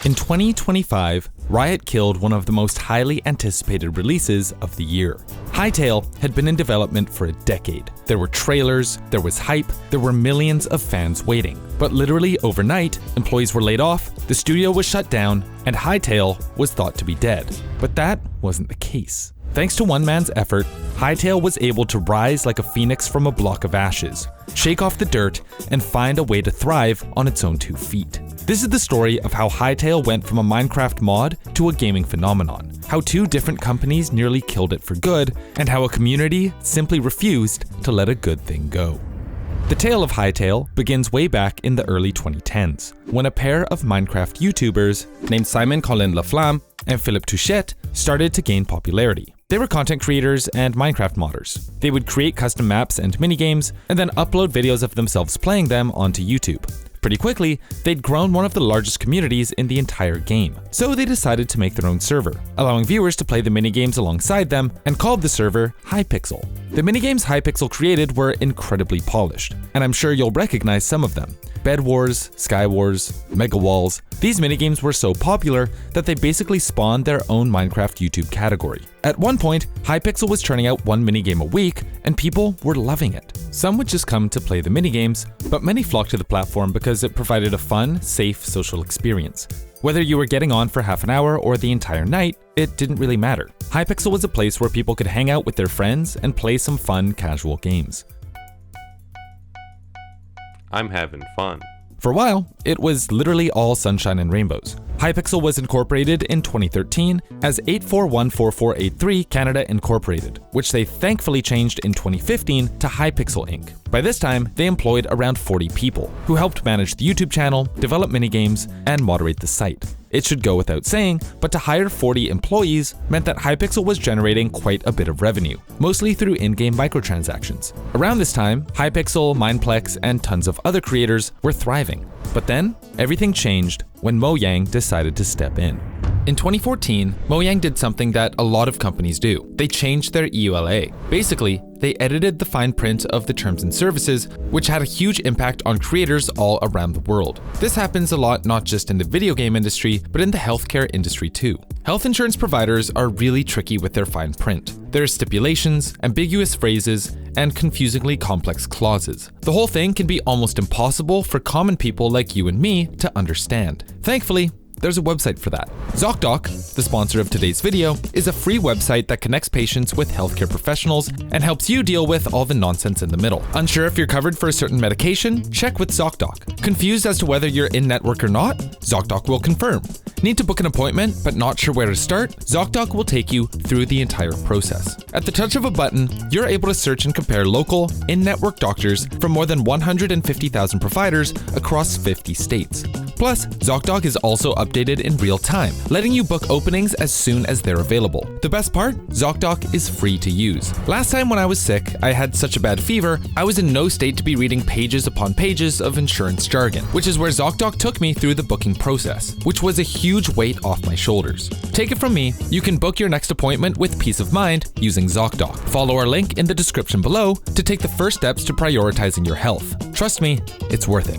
In 2025, Riot killed one of the most highly anticipated releases of the year. Hytale had been in development for a decade. There were trailers, there was hype, there were millions of fans waiting. But literally overnight, employees were laid off, the studio was shut down, and Hytale was thought to be dead. But that wasn't the case. Thanks to one man's effort, Hytale was able to rise like a phoenix from a block of ashes, shake off the dirt, and find a way to thrive on its own 2 feet. This is the story of how Hytale went from a Minecraft mod to a gaming phenomenon, how 2 different companies nearly killed it for good, and how a community simply refused to let a good thing go. The tale of Hytale begins way back in the early 2010s, when a pair of Minecraft YouTubers named Collins-Laflamme and Philippe Touchette started to gain popularity. They were content creators and Minecraft modders. They would create custom maps and minigames, and then upload videos of themselves playing them onto YouTube. Pretty quickly, they'd grown one of the largest communities in the entire game, so they decided to make their own server, allowing viewers to play the minigames alongside them, and called the server Hypixel. The minigames Hypixel created were incredibly polished, and I'm sure you'll recognize some of them. Bed Wars, Skyward, Mega Walls. These minigames were so popular that they basically spawned their own Minecraft YouTube category. At one point, Hypixel was churning out 1 minigame a week, and people were loving it. Some would just come to play the minigames, but many flocked to the platform because it provided a fun, safe social experience. Whether you were getting on for half an hour or the entire night, it didn't really matter. Hypixel was a place where people could hang out with their friends and play some fun, casual games. I'm having fun. For a while, it was literally all sunshine and rainbows. Hypixel was incorporated in 2013 as 8414483 Canada Incorporated, which they thankfully changed in 2015 to Hypixel Inc. By this time, they employed around 40 people, who helped manage the YouTube channel, develop minigames, and moderate the site. It should go without saying, but to hire 40 employees meant that Hypixel was generating quite a bit of revenue, mostly through in-game microtransactions. Around this time, Hypixel, Mineplex, and tons of other creators were thriving. But then, everything changed when Mojang decided to step in. In 2014, Mojang did something that a lot of companies do. They changed their EULA. Basically, they edited the fine print of the terms and services, which had a huge impact on creators all around the world. This happens a lot not just in the video game industry, but in the healthcare industry too. Health insurance providers are really tricky with their fine print. There are stipulations, ambiguous phrases, and confusingly complex clauses. The whole thing can be almost impossible for common people like you and me to understand. Thankfully, there's a website for that. ZocDoc, the sponsor of today's video, is a free website that connects patients with healthcare professionals and helps you deal with all the nonsense in the middle. Unsure if you're covered for a certain medication? Check with ZocDoc. Confused as to whether you're in network or not? ZocDoc will confirm. Need to book an appointment but not sure where to start? ZocDoc will take you through the entire process. At the touch of a button, you're able to search and compare local, in-network doctors from more than 150,000 providers across 50 states. Plus, ZocDoc is also updated in real time, letting you book openings as soon as they're available. The best part? ZocDoc is free to use. Last time when I was sick, I had such a bad fever, I was in no state to be reading pages upon pages of insurance jargon, which is where ZocDoc took me through the booking process, which was a huge weight off my shoulders. Take it from me, you can book your next appointment with peace of mind using ZocDoc. Follow our link in the description below to take the first steps to prioritizing your health. Trust me, it's worth it.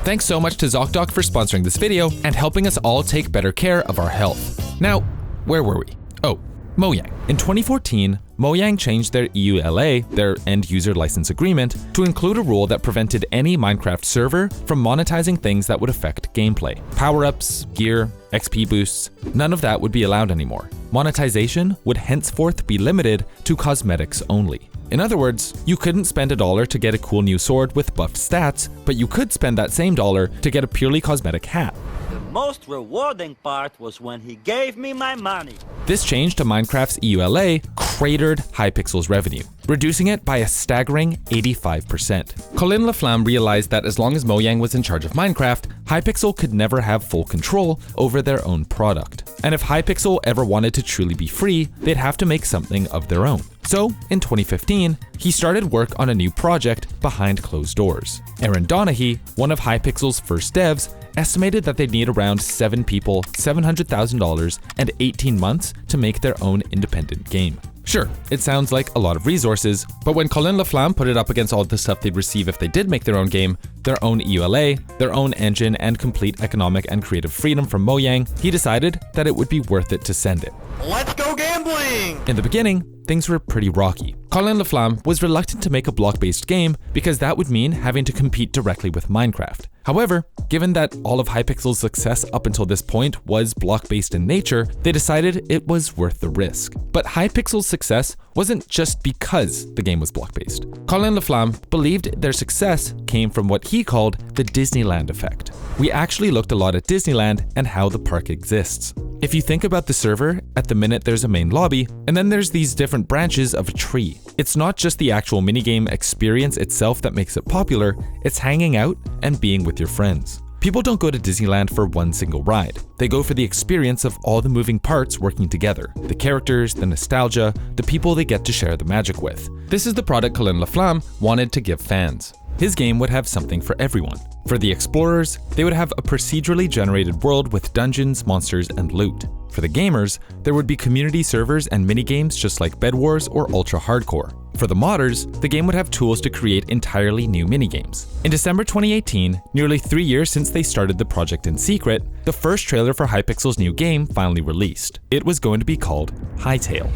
Thanks so much to ZocDoc for sponsoring this video and helping us all take better care of our health. Now, where were we? Oh, Mojang. In 2014, Mojang changed their EULA, their end user license agreement, to include a rule that prevented any Minecraft server from monetizing things that would affect gameplay. Power-ups, gear, XP boosts, none of that would be allowed anymore. Monetization would henceforth be limited to cosmetics only. In other words, you couldn't spend $1 to get a cool new sword with buffed stats, but you could spend that same dollar to get a purely cosmetic hat. The most rewarding part was when he gave me my money. This change to Minecraft's EULA cratered Hypixel's revenue, reducing it by a staggering 85%. Collins-Laflamme realized that as long as Mojang was in charge of Minecraft, Hypixel could never have full control over their own product. and if Hypixel ever wanted to truly be free, they'd have to make something of their own. So, in 2015, he started work on a new project behind closed doors. Aaron Donaghy, one of Hypixel's first devs, estimated that they'd need around 7 people, $700,000, and 18 months to make their own independent game. Sure, it sounds like a lot of resources, but when Collins-Laflamme put it up against all the stuff they'd receive if they did make their own game, their own EULA, their own engine, and complete economic and creative freedom from Mojang, he decided that it would be worth it to send it. Let's go gambling! In the beginning, things were pretty rocky. Collins-Laflamme was reluctant to make a block-based game because that would mean having to compete directly with Minecraft. However, given that all of Hypixel's success up until this point was block-based in nature, they decided it was worth the risk. But Hypixel's success wasn't just because the game was block-based. Collins-Laflamme believed their success came from what he called the Disneyland effect. We actually looked a lot at Disneyland and how the park exists. If you think about the server, at the minute there's a main lobby, and then there's these different branches of a tree. It's not just the actual minigame experience itself that makes it popular, it's hanging out and being with your friends. People don't go to Disneyland for one single ride. They go for the experience of all the moving parts working together. The characters, the nostalgia, the people they get to share the magic with. This is the product Collins-Laflamme wanted to give fans. His game would have something for everyone. For the explorers, they would have a procedurally generated world with dungeons, monsters, and loot. For the gamers, there would be community servers and minigames just like Bed Wars or Ultra Hardcore. For the modders, the game would have tools to create entirely new minigames. In December 2018, nearly 3 years since they started the project in secret, the first trailer for Hypixel's new game finally released. It was going to be called Hytale.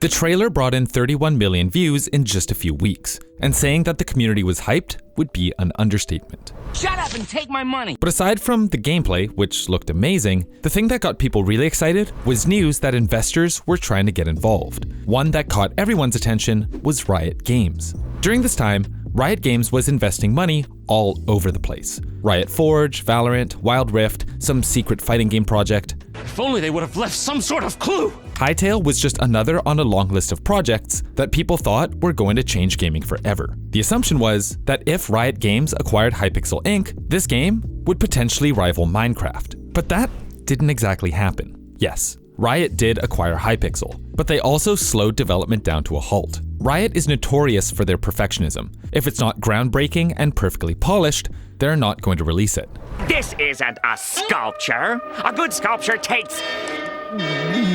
The trailer brought in 31 million views in just a few weeks, and saying that the community was hyped would be an understatement. Shut up and take my money! But aside from the gameplay, which looked amazing, the thing that got people really excited was news that investors were trying to get involved. One that caught everyone's attention was Riot Games. During this time, Riot Games was investing money all over the place. Riot Forge, Valorant, Wild Rift, some secret fighting game project. If only they would have left some sort of clue! Hytale was just another on a long list of projects that people thought were going to change gaming forever. The assumption was that if Riot Games acquired Hypixel Inc., this game would potentially rival Minecraft. But that didn't exactly happen. Yes, Riot did acquire Hypixel, but they also slowed development down to a halt. Riot is notorious for their perfectionism. If it's not groundbreaking and perfectly polished, they're not going to release it. This isn't a sculpture. A good sculpture takes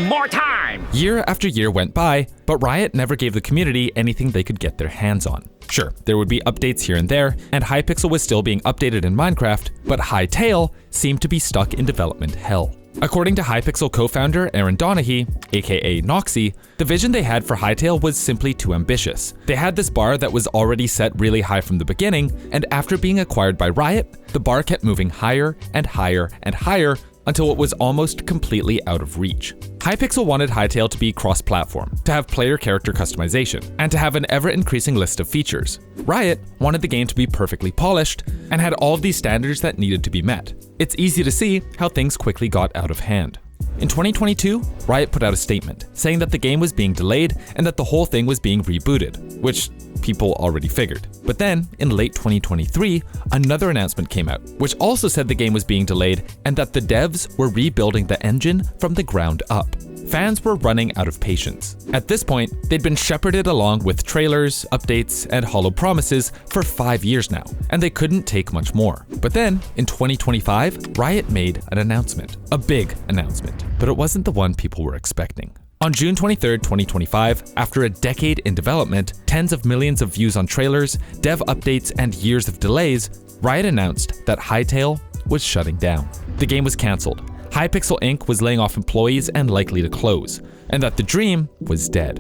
more time. Year after year went by, but Riot never gave the community anything they could get their hands on. Sure, there would be updates here and there, and Hypixel was still being updated in Minecraft, but Hytale seemed to be stuck in development hell. According to Hypixel co-founder Aaron Donaghy, aka Noxy, the vision they had for Hytale was simply too ambitious. They had this bar that was already set really high from the beginning, and after being acquired by Riot, the bar kept moving higher and higher and higher until it was almost completely out of reach. Hypixel wanted Hytale to be cross-platform, to have player character customization, and to have an ever-increasing list of features. Riot wanted the game to be perfectly polished and had all of these standards that needed to be met. It's easy to see how things quickly got out of hand. In 2022, Riot put out a statement saying that the game was being delayed and that the whole thing was being rebooted, which people already figured. But then, in late 2023, another announcement came out, which also said the game was being delayed and that the devs were rebuilding the engine from the ground up. Fans were running out of patience. At this point, they'd been shepherded along with trailers, updates, and hollow promises for 5 years now, and they couldn't take much more. But then, in 2025, Riot made an announcement. A big announcement. But it wasn't the one people were expecting. On June 23, 2025, after a decade in development, tens of millions of views on trailers, dev updates, and years of delays, Riot announced that Hytale was shutting down. The game was cancelled. Hypixel Inc. was laying off employees and likely to close, and that the dream was dead.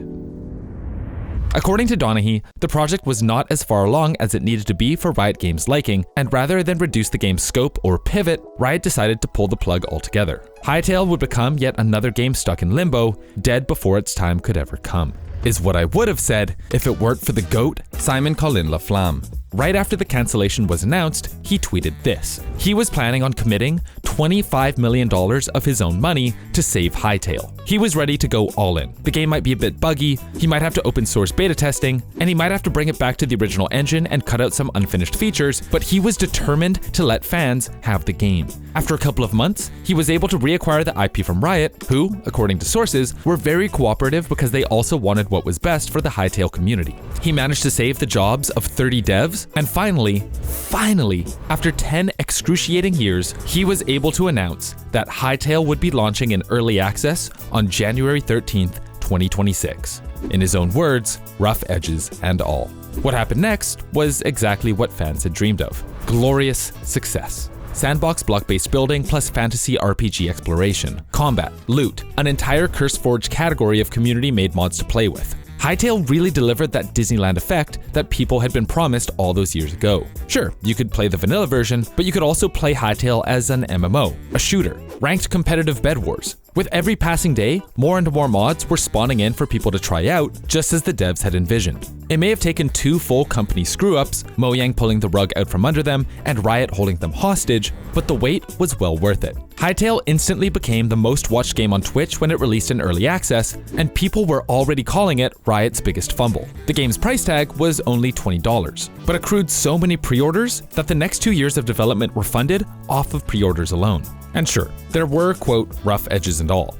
According to Donaghy, the project was not as far along as it needed to be for Riot Games' liking, and rather than reduce the game's scope or pivot, Riot decided to pull the plug altogether. Hytale would become yet another game stuck in limbo, dead before its time could ever come. Is what I would have said if it weren't for the GOAT, Simon Collins-Laflamme. Right after the cancellation was announced, he tweeted this. He was planning on committing $25 million of his own money to save Hytale. He was ready to go all in. The game might be a bit buggy, he might have to open source beta testing, and he might have to bring it back to the original engine and cut out some unfinished features, but he was determined to let fans have the game. After a couple of months, he was able to reacquire the IP from Riot, who, according to sources, were very cooperative because they also wanted what was best for the Hytale community. He managed to save the jobs of 30 devs, and finally, after 10 excruciating years, he was able to announce that Hytale would be launching in early access on January 13th, 2026. In his own words, rough edges and all. What happened next was exactly what fans had dreamed of. Glorious success. Sandbox block-based building plus fantasy RPG exploration, combat, loot, an entire CurseForge category of community-made mods to play with. Hytale really delivered that Disneyland effect that people had been promised all those years ago. Sure, you could play the vanilla version, but you could also play Hytale as an MMO, a shooter, ranked competitive bed wars. With every passing day, more and more mods were spawning in for people to try out, just as the devs had envisioned. It may have taken 2 full company screw-ups, Mojang pulling the rug out from under them, and Riot holding them hostage, but the wait was well worth it. Hytale instantly became the most watched game on Twitch when it released in early access, and people were already calling it Riot's biggest fumble. The game's price tag was only $20, but accrued so many pre-orders that the next 2 years of development were funded off of pre-orders alone. And sure, there were, quote, rough edges and all.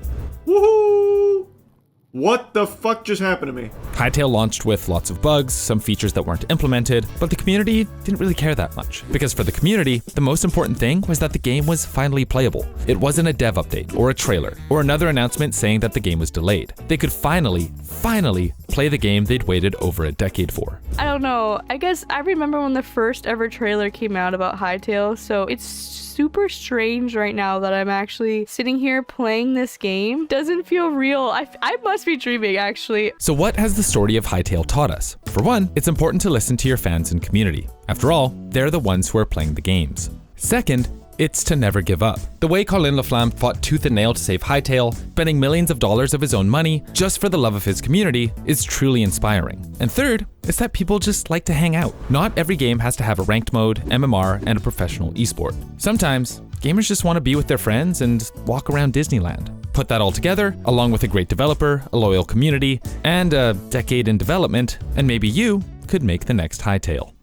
Woohoo! What the fuck just happened to me? Hytale launched with lots of bugs, some features that weren't implemented, but the community didn't really care that much. Because for the community, the most important thing was that the game was finally playable. It wasn't a dev update, or a trailer, or another announcement saying that the game was delayed. They could finally play the game they'd waited over a decade for. I don't know, I guess I remember when the first ever trailer came out about Hytale, so it's super strange right now that I'm actually sitting here playing this game. Doesn't feel real. I must be dreaming, actually. So what has the story of Hytale taught us? For one, it's important to listen to your fans and community. After all, they're the ones who are playing the games. Second, it's to never give up. The way Collins-Laflamme fought tooth and nail to save Hytale, spending millions of dollars of his own money just for the love of his community, is truly inspiring. And third, is that people just like to hang out. Not every game has to have a ranked mode, MMR, and a professional esport. Sometimes, gamers just want to be with their friends and walk around Disneyland. Put that all together, along with a great developer, a loyal community, and a decade in development, and maybe you could make the next Hytale.